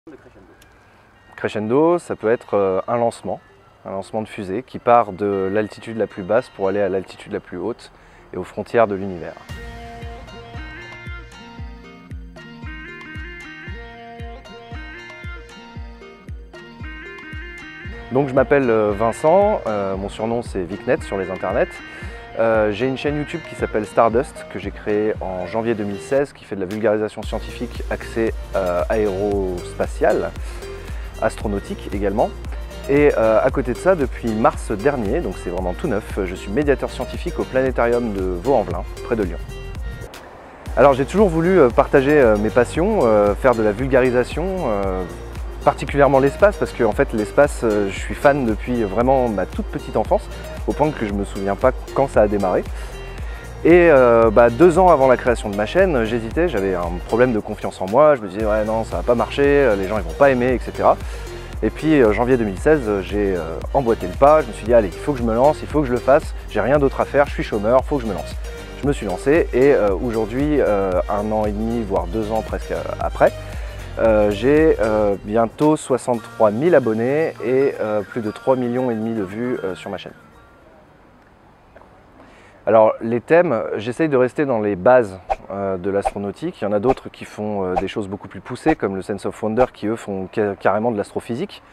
de Crescendo? Crescendo, ça peut être un lancement de fusée qui part de l'altitude la plus basse pour aller à l'altitude la plus haute et aux frontières de l'univers. Donc je m'appelle Vincent, mon surnom c'est Vicnet sur les internets. J'ai une chaîne YouTube qui s'appelle Stardust que j'ai créée en janvier 2016 qui fait de la vulgarisation scientifique axée aérospatiale, astronautique également. Et à côté de ça, depuis mars dernier, donc c'est vraiment tout neuf, je suis médiateur scientifique au planétarium de Vaux-en-Velin, près de Lyon. Alors j'ai toujours voulu partager mes passions, faire de la vulgarisation, particulièrement l'espace, parce que en fait l'espace, je suis fan depuis vraiment ma toute petite enfance, au point que je ne me souviens pas quand ça a démarré. Et 2 ans avant la création de ma chaîne, j'hésitais, j'avais un problème de confiance en moi, je me disais ouais non ça va pas marcher, les gens ils vont pas aimer, etc. Et puis janvier 2016, j'ai emboîté le pas, je me suis dit allez il faut que je me lance, il faut que je le fasse, j'ai rien d'autre à faire, je suis chômeur, il faut que je me lance. Je me suis lancé et aujourd'hui, 1 an et demi, voire 2 ans presque après, j'ai bientôt 63 000 abonnés et plus de 3,5 millions de vues sur ma chaîne. Alors les thèmes, j'essaye de rester dans les bases de l'astronautique. Il y en a d'autres qui font des choses beaucoup plus poussées comme le Sense of Wonder qui eux font carrément de l'astrophysique.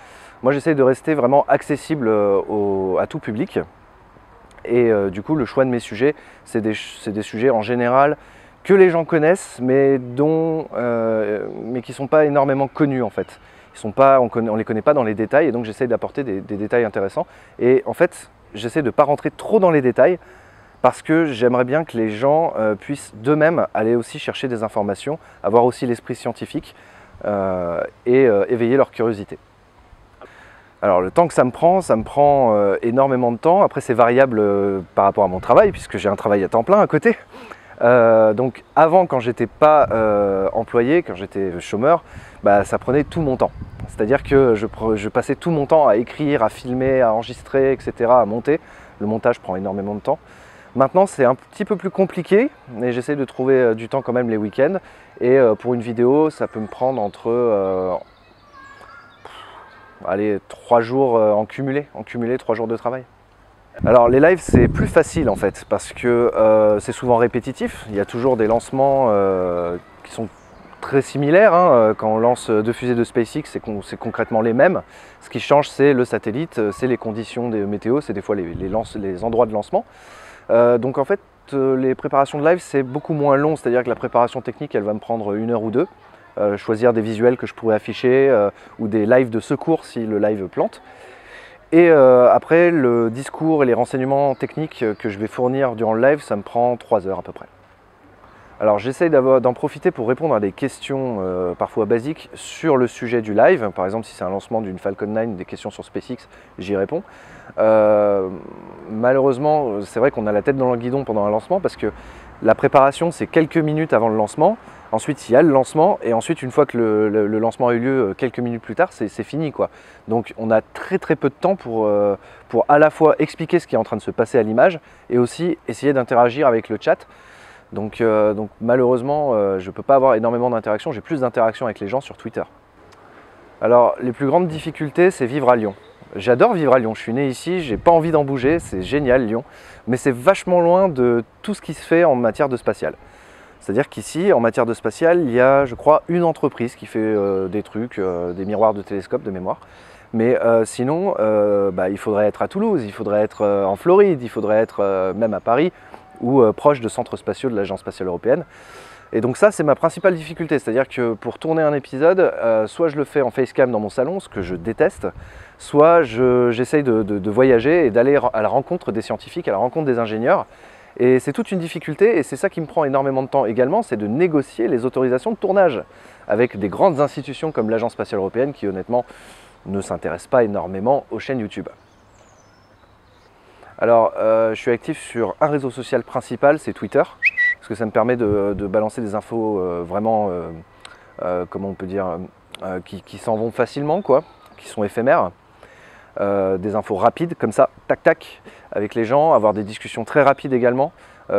Moi j'essaye de rester vraiment accessible à tout public. Et du coup le choix de mes sujets, c'est des sujets en général que les gens connaissent mais qui ne sont pas énormément connus en fait. On les connaît pas dans les détails et donc j'essaye d'apporter des détails intéressants. Et en fait j'essaie de ne pas rentrer trop dans les détails parce que j'aimerais bien que les gens puissent d'eux-mêmes aller aussi chercher des informations, avoir aussi l'esprit scientifique et éveiller leur curiosité. Alors le temps que ça me prend énormément de temps. Après c'est variable par rapport à mon travail puisque j'ai un travail à temps plein à côté. Donc avant quand j'étais pas employé, quand j'étais chômeur, ça prenait tout mon temps. C'est-à-dire que je passais tout mon temps à écrire, à filmer, à enregistrer, etc., à monter. Le montage prend énormément de temps. Maintenant c'est un petit peu plus compliqué, mais j'essaie de trouver du temps quand même les week-ends. Et pour une vidéo, ça peut me prendre entre 3 jours en cumulé 3 jours de travail. Alors les lives c'est plus facile en fait, parce que c'est souvent répétitif. Il y a toujours des lancements qui sont très similaires. Quand on lance 2 fusées de SpaceX, c'est concrètement les mêmes. Ce qui change c'est le satellite, c'est les conditions des météos, c'est des fois les endroits de lancement. Donc en fait les préparations de live c'est beaucoup moins long, c'est-à-dire que la préparation technique elle va me prendre 1 heure ou 2. Choisir des visuels que je pourrais afficher ou des lives de secours si le live plante. Et après le discours et les renseignements techniques que je vais fournir durant le live, ça me prend 3 heures à peu près. Alors j'essaye d'en profiter pour répondre à des questions parfois basiques sur le sujet du live. Par exemple si c'est un lancement d'une Falcon 9, des questions sur SpaceX, j'y réponds. Malheureusement c'est vrai qu'on a la tête dans le guidon pendant un lancement parce que la préparation c'est quelques minutes avant le lancement. Ensuite il y a le lancement et ensuite une fois que le lancement a eu lieu quelques minutes plus tard, c'est fini quoi. Donc on a très peu de temps pour à la fois expliquer ce qui est en train de se passer à l'image et aussi essayer d'interagir avec le chat. Donc malheureusement je ne peux pas avoir énormément d'interactions, j'ai plus d'interactions avec les gens sur Twitter. Alors les plus grandes difficultés c'est vivre à Lyon. J'adore vivre à Lyon, je suis né ici, j'ai pas envie d'en bouger, c'est génial Lyon, mais c'est vachement loin de tout ce qui se fait en matière de spatial. C'est-à-dire qu'ici, en matière de spatial, il y a, je crois, une entreprise qui fait des trucs, des miroirs de télescope de mémoire. Mais sinon, il faudrait être à Toulouse, il faudrait être en Floride, il faudrait être même à Paris ou proche de centres spatiaux de l'Agence spatiale européenne. Et donc ça, c'est ma principale difficulté. C'est-à-dire que pour tourner un épisode, soit je le fais en facecam dans mon salon, ce que je déteste, soit j'essaye de voyager et d'aller à la rencontre des scientifiques, à la rencontre des ingénieurs. Et c'est toute une difficulté et c'est ça qui me prend énormément de temps également, c'est de négocier les autorisations de tournage avec des grandes institutions comme l'Agence spatiale européenne qui honnêtement ne s'intéressent pas énormément aux chaînes YouTube. Alors je suis actif sur un réseau social principal, c'est Twitter, parce que ça me permet de balancer des infos vraiment, comment on peut dire, qui s'en vont facilement, quoi, qui sont éphémères. Des infos rapides comme ça, tac tac, avec les gens, avoir des discussions très rapides également,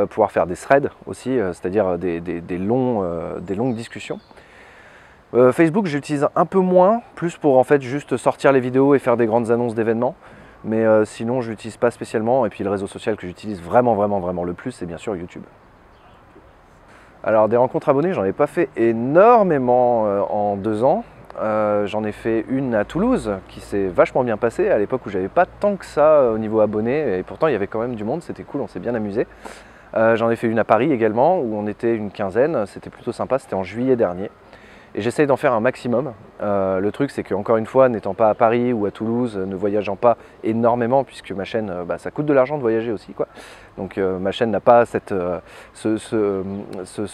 pouvoir faire des threads aussi, c'est-à-dire des longues discussions. Facebook, j'utilise un peu moins, plus pour en fait juste sortir les vidéos et faire des grandes annonces d'événements. Mais sinon, je l'utilise pas spécialement. Et puis le réseau social que j'utilise vraiment le plus, c'est bien sûr YouTube. Alors des rencontres abonnées, j'en ai pas fait énormément en 2 ans. J'en ai fait une à Toulouse qui s'est vachement bien passée à l'époque où j'avais pas tant que ça au niveau abonnés. Et pourtant, il y avait quand même du monde, c'était cool, on s'est bien amusé. J'en ai fait une à Paris également où on était une quinzaine. C'était plutôt sympa, c'était en juillet dernier. Et j'essaye d'en faire un maximum. Le truc, c'est qu'encore une fois, n'étant pas à Paris ou à Toulouse, ne voyageant pas énormément, puisque ma chaîne, ça coûte de l'argent de voyager aussi, quoi. Donc ma chaîne n'a pas ce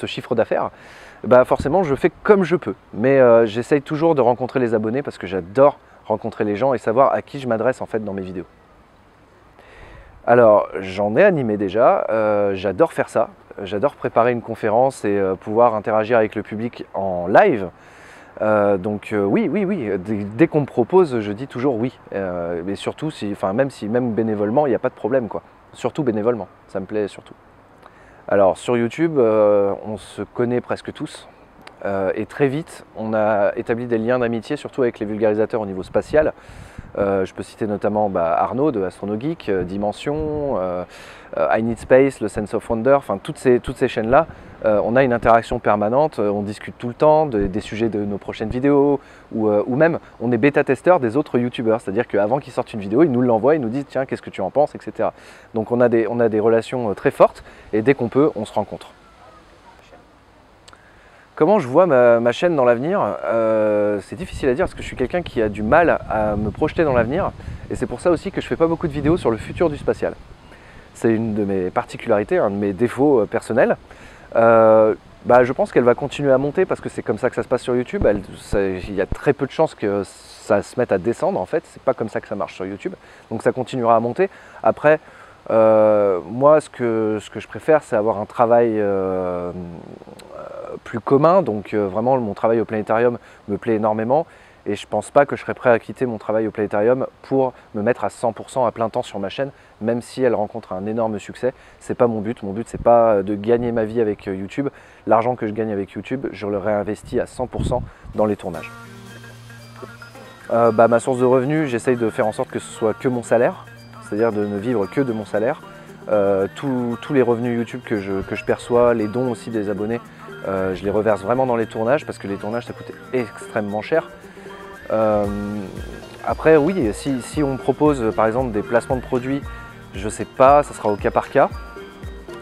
chiffre d'affaires. Forcément, je fais comme je peux. Mais j'essaye toujours de rencontrer les abonnés parce que j'adore rencontrer les gens et savoir à qui je m'adresse en fait dans mes vidéos. Alors, j'en ai animé déjà, j'adore faire ça. J'adore préparer une conférence et pouvoir interagir avec le public en live. Oui, dès qu'on me propose, je dis toujours oui. Mais surtout, même bénévolement, il n'y a pas de problème, quoi. Surtout bénévolement, ça me plaît surtout. Alors sur YouTube, on se connaît presque tous. Et très vite, on a établi des liens d'amitié, surtout avec les vulgarisateurs au niveau spatial. Je peux citer notamment Arnaud de AstronoGeek, Dimension, I Need Space, le Sense of Wonder, enfin toutes ces chaînes-là, on a une interaction permanente, on discute tout le temps des sujets de nos prochaines vidéos, ou même on est bêta-testeur des autres youtubeurs, c'est-à-dire qu'avant qu'ils sortent une vidéo, ils nous l'envoient, ils nous disent tiens, qu'est-ce que tu en penses, etc. Donc on a des relations très fortes, et dès qu'on peut, on se rencontre. Comment je vois ma chaîne dans l'avenir? C'est difficile à dire parce que je suis quelqu'un qui a du mal à me projeter dans l'avenir et c'est pour ça aussi que je ne fais pas beaucoup de vidéos sur le futur du spatial. C'est une de mes particularités, un de mes défauts personnels. Je pense qu'elle va continuer à monter parce que c'est comme ça que ça se passe sur YouTube. Il y a très peu de chances que ça se mette à descendre en fait, c'est pas comme ça que ça marche sur YouTube. Donc ça continuera à monter. Après, moi ce que je préfère c'est avoir un travail plus commun, donc vraiment mon travail au planétarium me plaît énormément et je pense pas que je serais prêt à quitter mon travail au planétarium pour me mettre à 100% à plein temps sur ma chaîne, même si elle rencontre un énorme succès. C'est pas mon but c'est pas de gagner ma vie avec YouTube. L'argent que je gagne avec YouTube, je le réinvestis à 100% dans les tournages. Ma source de revenus, j'essaye de faire en sorte que ce soit que mon salaire, c'est-à-dire de ne vivre que de mon salaire. Tous les revenus YouTube que je perçois, les dons aussi des abonnés, je les reverse vraiment dans les tournages parce que les tournages ça coûte extrêmement cher. Après oui, si on me propose par exemple des placements de produits, je sais pas, ça sera au cas par cas.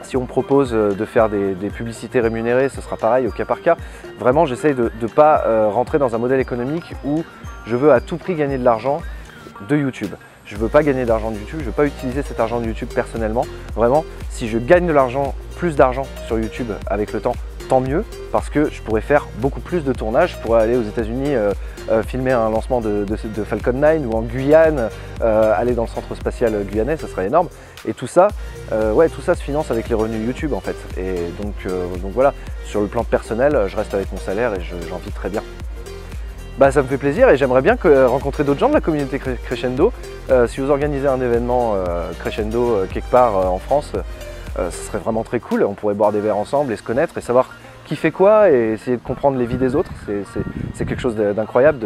Si on me propose de faire des publicités rémunérées, ce sera pareil au cas par cas. Vraiment j'essaye de ne pas rentrer dans un modèle économique où je veux à tout prix gagner de l'argent de YouTube. Je ne veux pas gagner d'argent de YouTube, je ne veux pas utiliser cet argent de YouTube personnellement. Vraiment, si je gagne de l'argent, plus d'argent sur YouTube avec le temps, tant mieux, parce que je pourrais faire beaucoup plus de tournages. Je pourrais aller aux États-Unis filmer un lancement de Falcon 9 ou en Guyane, aller dans le centre spatial guyanais, ça serait énorme. Et tout ça, tout ça se finance avec les revenus YouTube en fait. Et donc voilà, sur le plan personnel, je reste avec mon salaire et j'en vis très bien. Ça me fait plaisir et j'aimerais bien rencontrer d'autres gens de la communauté Crescendo. Si vous organisez un événement Crescendo quelque part en France, ce serait vraiment très cool. On pourrait boire des verres ensemble et se connaître et savoir qui fait quoi et essayer de comprendre les vies des autres. C'est quelque chose d'incroyable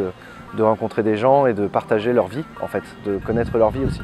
de rencontrer des gens et de partager leur vie en fait, de connaître leur vie aussi.